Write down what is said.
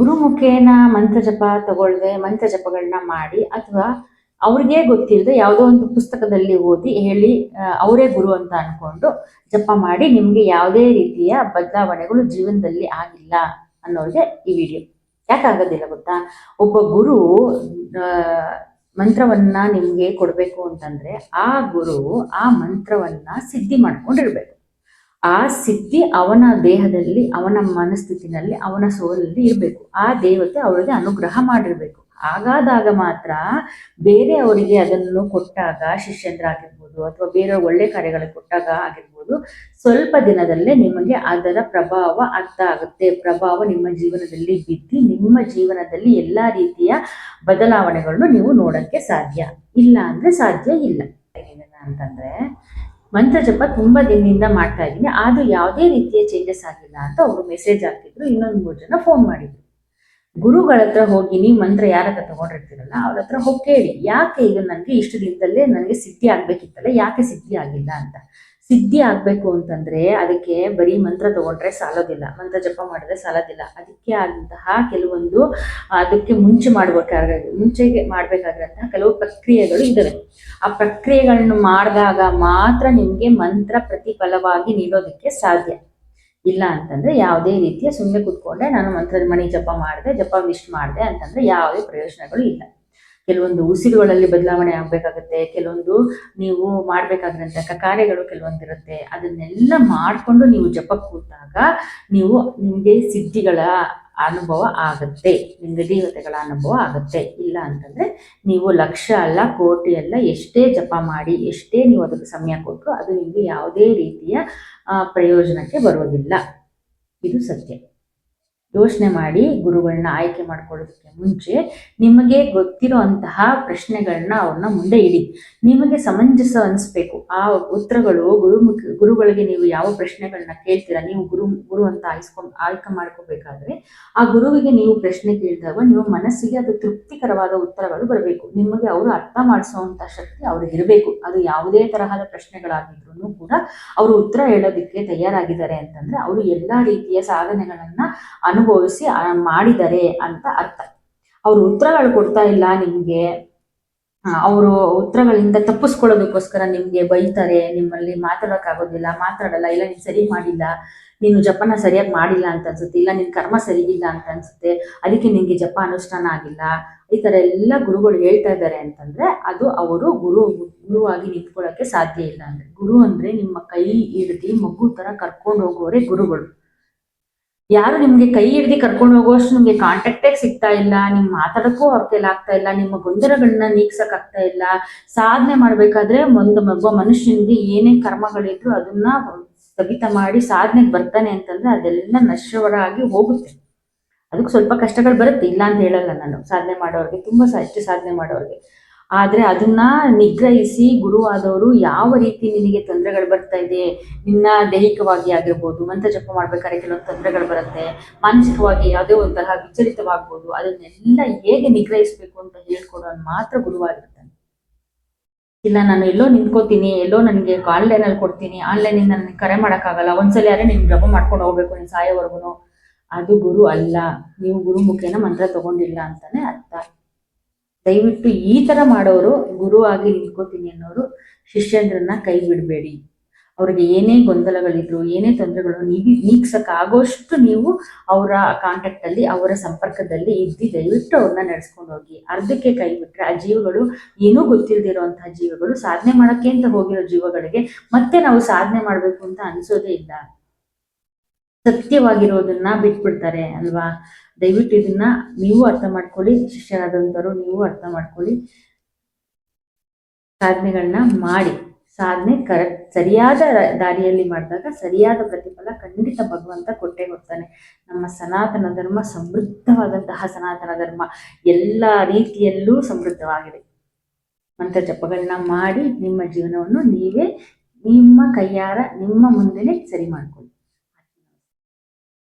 ಗುರುಮುಖೇನ ಮಂತ್ರ ಜಪ ತಗೊಳ್ದೆ ಮಂತ್ರ ಜಪಗಳನ್ನ ಮಾಡಿ ಅಥವಾ ಅವ್ರಿಗೆ ಗೊತ್ತಿಲ್ಲದೆ ಯಾವುದೋ ಒಂದು ಪುಸ್ತಕದಲ್ಲಿ ಓದಿ ಹೇಳಿ ಅವರೇ ಗುರು ಅಂತ ಅನ್ಕೊಂಡು ಜಪ ಮಾಡಿ ನಿಮ್ಗೆ ಯಾವುದೇ ರೀತಿಯ ಬದಲಾವಣೆಗಳು ಜೀವನದಲ್ಲಿ ಆಗಿಲ್ಲ ಅನ್ನೋರಿಗೆ ಈ ವಿಡಿಯೋ. ಯಾಕಾಗೋದಿಲ್ಲ ಗೊತ್ತಾ? ಒಬ್ಬ ಗುರು ಮಂತ್ರವನ್ನ ನಿಮ್ಗೆ ಕೊಡ್ಬೇಕು ಅಂತಂದ್ರೆ ಆ ಗುರು ಆ ಮಂತ್ರವನ್ನ ಸಿದ್ಧಿ ಮಾಡ್ಕೊಂಡಿರ್ಬೇಕು. ಆ ಸಿದ್ಧಿ ಅವನ ದೇಹದಲ್ಲಿ, ಅವನ ಮನಸ್ಥಿತಿನಲ್ಲಿ, ಅವನ ಸೋಲಲ್ಲಿ ಇರಬೇಕು. ಆ ದೇವತೆ ಅವರಿಗೆ ಅನುಗ್ರಹ ಮಾಡಿರ್ಬೇಕು. ಹಾಗಾದಾಗ ಮಾತ್ರ ಬೇರೆ ಅವರಿಗೆ ಅದನ್ನು ಕೊಟ್ಟಾಗ, ಶಿಷ್ಯಂದ್ರಾಗಿರ್ಬೋದು ಅಥವಾ ಬೇರೆ ಒಳ್ಳೆ ಕಾರ್ಯಗಳಿಗೆ ಕೊಟ್ಟಾಗ ಆಗಿರ್ಬೋದು, ಸ್ವಲ್ಪ ದಿನದಲ್ಲೇ ನಿಮಗೆ ಅದರ ಪ್ರಭಾವ ಅರ್ಥ ಆಗುತ್ತೆ. ಪ್ರಭಾವ ನಿಮ್ಮ ಜೀವನದಲ್ಲಿ ಬಿದ್ದು ನಿಮ್ಮ ಜೀವನದಲ್ಲಿ ಎಲ್ಲ ರೀತಿಯ ಬದಲಾವಣೆಗಳನ್ನು ನೀವು ನೋಡಕ್ಕೆ ಸಾಧ್ಯ. ಇಲ್ಲ ಅಂದ್ರೆ ಸಾಧ್ಯ ಇಲ್ಲ. ಅಂತಂದ್ರೆ ಮಂತ್ರ ಜಪ ತುಂಬಾ ದಿನದಿಂದ ಮಾಡ್ತಾ ಇದ್ದೀನಿ, ಆದ್ರೂ ಯಾವುದೇ ರೀತಿಯ ಚೇಂಜಸ್ ಆಗಿಲ್ಲ ಅಂತ ಅವರು ಮೆಸೇಜ್ ಹಾಕಿದ್ರು. ಇನ್ನೊಂದು 3 ಜನ ಫೋನ್ ಮಾಡಿದ್ರು. ಗುರುಗಳ ಹತ್ರ ಹೋಗಿ ನೀವು ಮಂತ್ರ ಯಾರ ಹತ್ರ ತಗೊಂಡಿರ್ತೀರಲ್ಲ ಅವ್ರ ಹತ್ರ ಹೋಗಿ ಕೇಳಿ, ಯಾಕೆ ಇದು ನನಗೆ ಇಷ್ಟು ದಿನದಲ್ಲೇ ನನಗೆ ಸಿದ್ಧಿ ಆಗ್ಬೇಕಿತ್ತಲ್ಲ, ಯಾಕೆ ಸಿದ್ಧಿ ಆಗಿಲ್ಲ ಅಂತ. ಸಿದ್ಧಿ ಆಗ್ಬೇಕು ಅಂತಂದ್ರೆ ಅದಕ್ಕೆ ಬರೀ ಮಂತ್ರ ತಗೊಂಡ್ರೆ ಸಾಲೋದಿಲ್ಲ, ಮಂತ್ರ ಜಪ ಮಾಡಿದ್ರೆ ಸಾಲೋದಿಲ್ಲ. ಅದಕ್ಕೆ ಆದಂತಹ ಕೆಲವೊಂದು ಅದಕ್ಕೆ ಮುಂಚೆಗೆ ಮಾಡ್ಬೇಕಾಗಿರಂತಹ ಕೆಲವು ಪ್ರಕ್ರಿಯೆಗಳು ಇದ್ದಾವೆ. ಆ ಪ್ರಕ್ರಿಯೆಗಳನ್ನು ಮಾಡಿದಾಗ ಮಾತ್ರ ನಿಮ್ಗೆ ಮಂತ್ರ ಪ್ರತಿಫಲವಾಗಿ ನೀಡೋದಕ್ಕೆ ಸಾಧ್ಯ. ಇಲ್ಲ ಅಂತಂದ್ರೆ ಯಾವುದೇ ರೀತಿಯ ಸುಮ್ಮನೆ ಕೂತ್ಕೊಂಡೆ ನಾನು ಮಂತ್ರದ ಮಣಿ ಜಪ ಮಾಡಿದೆ, ಜಪ ಲಿಸ್ಟ್ ಮಾಡಿದೆ ಅಂತಂದ್ರೆ ಯಾವುದೇ ಪ್ರಯೋಜನಗಳು ಇಲ್ಲ. ಕೆಲವೊಂದು ಉಸಿರುಗಳಲ್ಲಿ ಬದಲಾವಣೆ ಆಗ್ಬೇಕಾಗತ್ತೆ, ಕೆಲವೊಂದು ನೀವು ಮಾಡ್ಬೇಕಾಗಿರಂತ ಕಾರ್ಯಗಳು ಕೆಲವೊಂದಿರುತ್ತೆ. ಅದನ್ನೆಲ್ಲ ಮಾಡಿಕೊಂಡು ನೀವು ಜಪ ಕೂತಾಗ ನಿಮ್ಗೆ ಸಿದ್ಧಿಗಳ ಅನುಭವ ಆಗುತ್ತೆ, ನಿಮ್ಗೆ ದೇವತೆಗಳ ಅನುಭವ ಆಗುತ್ತೆ. ಇಲ್ಲ ಅಂತಂದ್ರೆ ನೀವು ಲಕ್ಷ ಅಲ್ಲ, ಕೋಟಿ ಅಲ್ಲ, ಎಷ್ಟೇ ಜಪ ಮಾಡಿ, ಎಷ್ಟೇ ನೀವು ಅದಕ್ಕೆ ಸಮಯ ಕೊಟ್ಟರು ಅದು ನಿಮ್ಗೆ ಯಾವುದೇ ರೀತಿಯ ಪ್ರಯೋಜನಕ್ಕೆ ಬರೋದಿಲ್ಲ. ಇದು ಸತ್ಯ. ಯೋಚನೆ ಮಾಡಿ. ಗುರುಗಳನ್ನ ಆಯ್ಕೆ ಮಾಡ್ಕೊಳ್ಳೋದಕ್ಕೆ ಮುಂಚೆ ನಿಮಗೆ ಗೊತ್ತಿರೋ ಅಂತಹ ಪ್ರಶ್ನೆಗಳನ್ನ ಅವ್ರನ್ನ ಮುಂದೆ ಇಡಿ. ನಿಮಗೆ ಸಮಂಜಸ ಅನಿಸ್ಬೇಕು ಆ ಉತ್ತರಗಳು. ಗುರುಗಳಿಗೆ ನೀವು ಯಾವ ಪ್ರಶ್ನೆಗಳನ್ನ ಕೇಳ್ತೀರಾ, ನೀವು ಗುರು ಅಂತ ಆಯ್ಕೆ ಮಾಡ್ಕೋಬೇಕಾದ್ರೆ ಆ ಗುರುವಿಗೆ ನೀವು ಪ್ರಶ್ನೆ ಕೇಳಿದಾಗ ನಿಮ್ಮ ಮನಸ್ಸಿಗೆ ಅದು ತೃಪ್ತಿಕರವಾದ ಉತ್ತರಗಳು ಬರಬೇಕು. ನಿಮಗೆ ಅವರು ಅರ್ಥ ಮಾಡಿಸುವಂತ ಶಕ್ತಿ ಅವ್ರಿಗೆ ಇರಬೇಕು. ಅದು ಯಾವುದೇ ತರಹದ ಪ್ರಶ್ನೆಗಳಾಗಿದ್ರು ಕೂಡ ಅವರು ಉತ್ತರ ಹೇಳೋದಕ್ಕೆ ತಯಾರಾಗಿದ್ದಾರೆ ಅಂತಂದ್ರೆ ಅವರು ಎಲ್ಲಾ ರೀತಿಯ ಸಾಧನೆಗಳನ್ನ ಅನುಭವಿಸಿ ಮಾಡಿದ್ದಾರೆ ಅಂತ ಅರ್ಥ. ಅವರು ಉತ್ತರಗಳು ಕೊಡ್ತಾ ಇಲ್ಲ ನಿಮ್ಗೆ, ಅವರು ಉತ್ತರಗಳಿಂದ ತಪ್ಪಿಸ್ಕೊಳ್ಳೋದಕ್ಕೋಸ್ಕರ ನಿಮ್ಗೆ ಬೈತಾರೆ, ನಿಮ್ಮಲ್ಲಿ ಮಾತಾಡೋಕ್ಕಾಗೋದಿಲ್ಲ, ಮಾತಾಡಲ್ಲ, ಇಲ್ಲ ನೀನು ಸರಿ ಮಾಡಿಲ್ಲ, ನೀನು ಜಪನ ಸರಿಯಾಗಿ ಮಾಡಿಲ್ಲ ಅಂತ ಅನ್ಸುತ್ತೆ, ಇಲ್ಲ ನಿನ್ ಕರ್ಮ ಸರಿಗಿಲ್ಲ ಅಂತ ಅನ್ಸುತ್ತೆ, ಅದಕ್ಕೆ ನಿನ್ಗೆ ಜಪ ಅನುಷ್ಠಾನ ಆಗಿಲ್ಲ, ಈ ತರ ಎಲ್ಲ ಗುರುಗಳು ಹೇಳ್ತಾ ಇದ್ದಾರೆ ಅಂತಂದ್ರೆ ಅದು ಅವರು ಗುರುವಾಗಿ ನಿಂತ್ಕೊಳ್ಳೋಕೆ ಸಾಧ್ಯ ಇಲ್ಲ. ಅಂದ್ರೆ ಗುರು ಅಂದ್ರೆ ನಿಮ್ಮ ಕೈ ಹಿಡ್ದು ಮಗು ತರ ಕರ್ಕೊಂಡು ಹೋಗೋರೆ ಗುರುಗಳು. ಯಾರು ನಿಮ್ಗೆ ಕೈ ಹಿಡ್ದು ಕರ್ಕೊಂಡು ಹೋಗೋಷ್ಟು ನಿಮ್ಗೆ ಕಾಂಟ್ಯಾಕ್ಟೇ ಸಿಗ್ತಾ ಇಲ್ಲ, ನಿಮ್ ಮಾತಾಡಕ್ಕೂ ಅವ್ರ ಕೈಲಿ ಆಗ್ತಾ ಇಲ್ಲ, ನಿಮ್ಮ ಗೊಂದಲಗಳನ್ನ ನೀಗ್ಸಕ್ ಆಗ್ತಾ ಇಲ್ಲ. ಸಾಧನೆ ಮಾಡ್ಬೇಕಾದ್ರೆ ಒಬ್ಬ ಮನುಷ್ಯನಿಗೆ ಏನೇ ಕರ್ಮಗಳಿದ್ರು ಅದನ್ನ ಸ್ಥಗಿತ ಮಾಡಿ ಸಾಧನೆಗೆ ಬರ್ತಾನೆ ಅಂತಂದ್ರೆ ಅದೆಲ್ಲ ನಶ್ವರಾಗಿ ಹೋಗುತ್ತೆ. ಅದಕ್ಕೆ ಸ್ವಲ್ಪ ಕಷ್ಟಗಳು ಬರುತ್ತೆ, ಇಲ್ಲ ಅಂತ ಹೇಳಲ್ಲ ನಾನು. ಸಾಧನೆ ಮಾಡೋರಿಗೆ ತುಂಬಾ ಹೆಚ್ಚು ಸಾಧನೆ ಮಾಡೋರಿಗೆ, ಆದ್ರೆ ಅದನ್ನ ನಿಗ್ರಹಿಸಿ ಗುರುವಾದವರು ಯಾವ ರೀತಿ ನಿನಗೆ ತೊಂದರೆಗಳು ಬರ್ತಾ ಇದೆ, ನಿನ್ನ ದೈಹಿಕವಾಗಿ ಆಗಿರ್ಬೋದು, ಮಂತ್ರ ಜಪ ಮಾಡ್ಬೇಕಾದ್ರೆ ಕೆಲವೊಂದು ತೊಂದರೆಗಳು ಬರುತ್ತೆ, ಮಾನಸಿಕವಾಗಿ ಯಾವುದೇ ಒಂಥರ ವಿಚಲಿತವಾಗ್ಬೋದು, ಅದನ್ನೆಲ್ಲ ಹೇಗೆ ನಿಗ್ರಹಿಸ್ಬೇಕು ಅಂತ ಹೇಳ್ಕೊಡೋನು ಮಾತ್ರ ಗುರುವಾಗಿರ್ತಾನೆ. ಇಲ್ಲ ನಾನು ಎಲ್ಲೋ ನಿಂತ್ಕೋತೀನಿ, ಎಲ್ಲೋ ನನಗೆ ಆನ್ಲೈನಲ್ಲಿ ಕೊಡ್ತೀನಿ, ಆನ್ಲೈನಿಂದ ನನಗೆ ಕರೆ ಮಾಡೋಕ್ಕಾಗಲ್ಲ, ಒಂದ್ಸಲ ಯಾರೇ ನೀನು ಜಪ ಮಾಡ್ಕೊಂಡು ಹೋಗ್ಬೇಕು ನೀನು ಸಾಯೋವರೆಗೂ, ಅದು ಗುರು ಅಲ್ಲ. ನೀವು ಗುರುಮುಖೇನ ಮಂತ್ರ ತಗೊಂಡಿಲ್ಲ ಅಂತಾನೆ ಅರ್ಥ. ದಯವಿಟ್ಟು ಈ ತರ ಮಾಡೋರು, ಗುರು ಆಗಿ ನಿಂತ್ಕೋತೀನಿ ಅನ್ನೋರು ಶಿಷ್ಯಂದ್ರನ್ನ ಕೈ ಬಿಡಬೇಡಿ. ಅವ್ರಿಗೆ ಏನೇ ಗೊಂದಲಗಳಿದ್ರು, ಏನೇ ತೊಂದರೆಗಳು ನೀಗ್ಸಕ್ಕಾಗೋಷ್ಟು ನೀವು ಅವರ ಕಾಂಟ್ಯಾಕ್ಟ್ ಅಲ್ಲಿ, ಅವರ ಸಂಪರ್ಕದಲ್ಲಿ ಇದ್ದು ದಯವಿಟ್ಟು ಅವ್ರನ್ನ ನಡೆಸ್ಕೊಂಡು ಹೋಗಿ. ಅರ್ಧಕ್ಕೆ ಕೈ ಬಿಟ್ರೆ ಆ ಜೀವಗಳು ಏನೂ ಗೊತ್ತಿಲ್ದಿರೋಂತಹ ಜೀವಗಳು, ಸಾಧನೆ ಮಾಡಕ್ಕೆ ಅಂತ ಹೋಗಿರೋ ಜೀವಗಳಿಗೆ ಮತ್ತೆ ನಾವು ಸಾಧನೆ ಮಾಡ್ಬೇಕು ಅಂತ ಅನ್ಸೋದೇ ಇಲ್ಲ. ಸತ್ಯವಾಗಿರೋದನ್ನ ಬಿಟ್ಬಿಡ್ತಾರೆ ಅಲ್ವಾ. ದಯವಿಟ್ಟು ಇದನ್ನ ನೀವು ಅರ್ಥ ಮಾಡ್ಕೊಳ್ಳಿ, ಶಿಷ್ಯರಾದಂಥವ್ರು ನೀವು ಅರ್ಥ ಮಾಡ್ಕೊಳ್ಳಿ. ಸಾಧನೆಗಳನ್ನ ಮಾಡಿ. ಸಾಧನೆ ಸರಿಯಾದ ದಾರಿಯಲ್ಲಿ ಮಾಡಿದಾಗ ಸರಿಯಾದ ಪ್ರತಿಫಲ ಖಂಡಿತ ಭಗವಂತ ಕೊಟ್ಟೇ ಕೊಡ್ತಾನೆ. ನಮ್ಮ ಸನಾತನ ಧರ್ಮ ಸಮೃದ್ಧವಾದಂತಹ ಸನಾತನ ಧರ್ಮ ಎಲ್ಲ ರೀತಿಯಲ್ಲೂ ಸಮೃದ್ಧವಾಗಿದೆ. ಮಂತ್ರ ಜಪಗಳನ್ನ ಮಾಡಿ ನಿಮ್ಮ ಜೀವನವನ್ನು ನೀವೇ ನಿಮ್ಮ ಕೈಯಾರ ನಿಮ್ಮ ಮುಂದೆನೆ ಸರಿ ಮಾಡ್ಕೊಳ್ಳಿ.